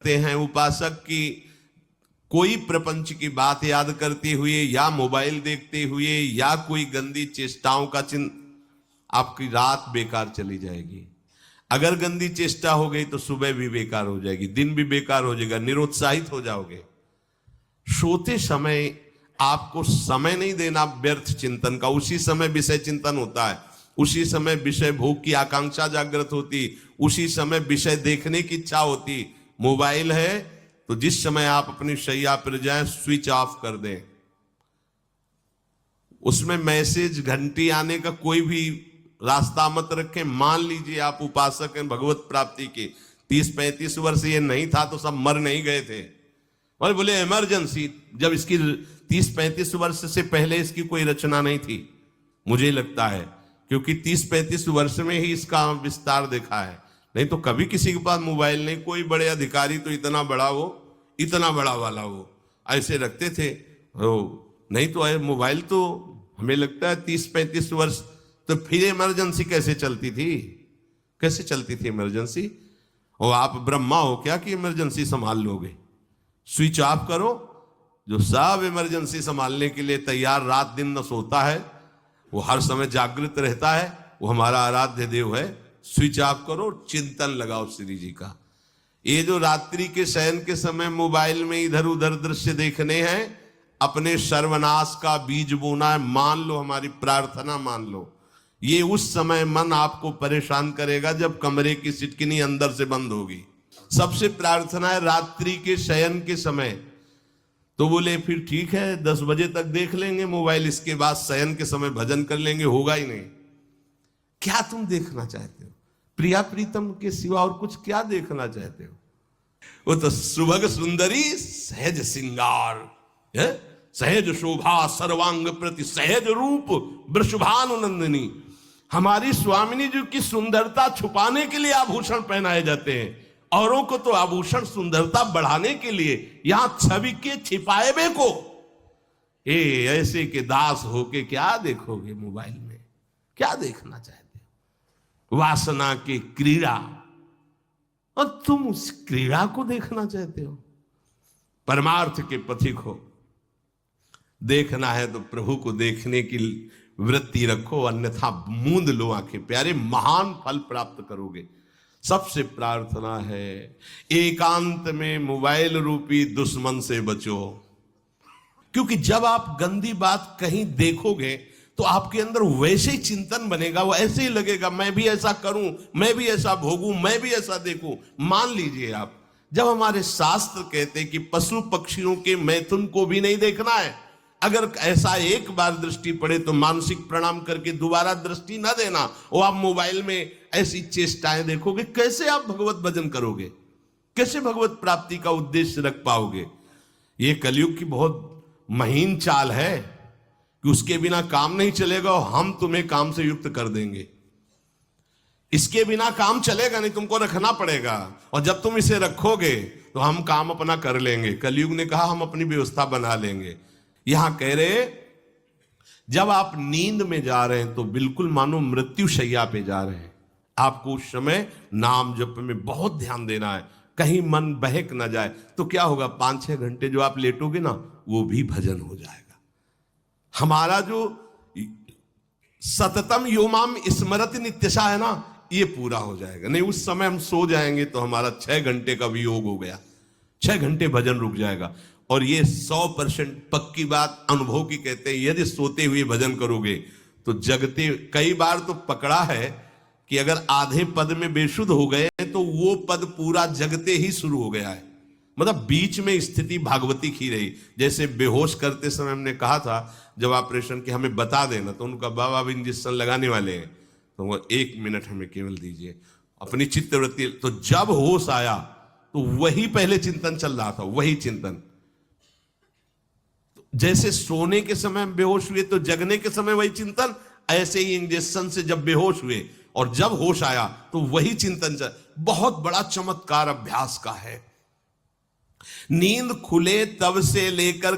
हैं उपासक की कोई प्रपंच की बात याद करते हुए या मोबाइल देखते हुए या कोई गंदी चेष्टाओं का चिन्ह, आपकी रात बेकार चली जाएगी। अगर गंदी चेष्टा हो गई तो सुबह भी बेकार हो जाएगी, दिन भी बेकार हो जाएगा, निरुत्साहित हो जाओगे। सोते समय आपको समय नहीं देना व्यर्थ चिंतन का, उसी समय विषय चिंतन होता है, उसी समय विषय भोग की आकांक्षा जागृत होती, उसी समय विषय देखने की इच्छा होती। मोबाइल है तो जिस समय आप अपनी शैया पर जाएं स्विच ऑफ कर दें, उसमें मैसेज घंटी आने का कोई भी रास्ता मत रखें। मान लीजिए आप उपासक हैं भगवत प्राप्ति के, 30-35 वर्ष ये नहीं था तो सब मर नहीं गए थे, और बोले इमरजेंसी, जब इसकी 30-35 वर्ष से पहले इसकी कोई रचना नहीं थी, मुझे लगता है, क्योंकि 30-35 वर्ष में ही इसका विस्तार देखा है। नहीं तो कभी किसी के पास मोबाइल नहीं, कोई बड़े अधिकारी तो इतना बड़ा वो, इतना बड़ा वाला वो ऐसे रखते थे, नहीं तो मोबाइल तो हमें लगता है 30-35 वर्ष। तो फिर इमरजेंसी कैसे चलती थी, कैसे चलती थी इमरजेंसी? और आप ब्रह्मा हो क्या कि इमरजेंसी संभाल लोगे? स्विच ऑफ करो। जो सब इमरजेंसी संभालने के लिए तैयार, रात दिन न सोता है, वो हर समय जागृत रहता है, वो हमारा आराध्य देव है। स्विच ऑफ करो, चिंतन लगाओ श्री जी का। ये जो रात्रि के शयन के समय मोबाइल में इधर उधर दृश्य देखने हैं, अपने सर्वनाश का बीज बोना है। मान लो, हमारी प्रार्थना मान लो, ये उस समय मन आपको परेशान करेगा जब कमरे की सिटकिनी अंदर से बंद होगी। सबसे प्रार्थना है रात्रि के शयन के समय। तो बोले फिर ठीक है 10 बजे तक देख लेंगे मोबाइल, इसके बाद शयन के समय भजन कर लेंगे। होगा ही नहीं। क्या तुम देखना चाहते हो? प्रिया प्रीतम के सिवा और कुछ क्या देखना चाहते हो? वो तो सुभग सुंदरी सहज सिंगार, सहज शोभा सर्वांग प्रति सहज रूप वृषभानुनंदिनी। हमारी स्वामिनी जी की सुंदरता छुपाने के लिए आभूषण पहनाए जाते हैं, औरों को तो आभूषण सुंदरता बढ़ाने के लिए। यहां छवि के छिपाए बे को ऐसे के दास होके क्या देखोगे मोबाइल में? क्या देखना चाहते हो? वासना की क्रीड़ा, और तुम उस क्रीड़ा को देखना चाहते हो? परमार्थ के पथिक हो। देखना है तो प्रभु को देखने की वृत्ति रखो, अन्यथा मूंद लो आंखें। प्यारे, महान फल प्राप्त करोगे। सबसे प्रार्थना है एकांत में मोबाइल रूपी दुश्मन से बचो, क्योंकि जब आप गंदी बात कहीं देखोगे तो आपके अंदर वैसे ही चिंतन बनेगा, वो ऐसे ही लगेगा मैं भी ऐसा करूं, मैं भी ऐसा भोगूं, मैं भी ऐसा देखूं। मान लीजिए आप, जब हमारे शास्त्र कहते हैं कि पशु पक्षियों के मैथुन को भी नहीं देखना है, अगर ऐसा एक बार दृष्टि पड़े तो मानसिक प्रणाम करके दोबारा दृष्टि ना देना। और आप मोबाइल में ऐसी चेष्टाएं देखोगे, कैसे आप भगवत भजन करोगे? कैसे भगवत प्राप्ति का उद्देश्य रख पाओगे? ये कलयुग की बहुत महीन चाल है कि उसके बिना काम नहीं चलेगा और हम तुम्हें काम से युक्त कर देंगे। इसके बिना काम चलेगा नहीं, तुमको रखना पड़ेगा, और जब तुम इसे रखोगे तो हम काम अपना कर लेंगे। कलयुग ने कहा हम अपनी व्यवस्था बना लेंगे। यहां कह रहे जब आप नींद में जा रहे हैं तो बिल्कुल मानो मृत्यु शैया पे जा रहे हैं। आपको उस समय नाम जप में बहुत ध्यान देना है, कहीं मन बहक ना जाए। तो क्या होगा, 5-6 घंटे जो आप लेटोगे ना, वो भी भजन हो जाएगा। हमारा जो सततम योमाम स्मरति नित्यशा है ना, ये पूरा हो जाएगा। नहीं, उस समय हम सो जाएंगे तो हमारा 6 घंटे का वियोग हो गया, 6 घंटे भजन रुक जाएगा। और ये 100% पक्की बात अनुभव की कहते हैं, यदि सोते हुए भजन करोगे तो जगते। कई बार तो पकड़ा है कि अगर आधे पद में बेशुद्ध हो गए तो वो पद पूरा जगते ही शुरू हो गया है, मतलब बीच में स्थिति भागवती की रही। जैसे बेहोश करते समय हमने कहा था जब ऑपरेशन के हमें बता देना, तो उनका बाबा अब इंजेक्शन लगाने वाले हैं, तो वो 1 मिनट हमें केवल दीजिए, अपनी चित्तवृत्ति। तो जब होश आया तो वही पहले चिंतन चल रहा था, वही चिंतन। जैसे सोने के समय बेहोश हुए तो जगने के समय वही चिंतन, ऐसे ही इंजेक्शन से जब बेहोश हुए और जब होश आया तो वही चिंतन चल। बहुत बड़ा चमत्कार अभ्यास का है। नींद खुले तब से लेकर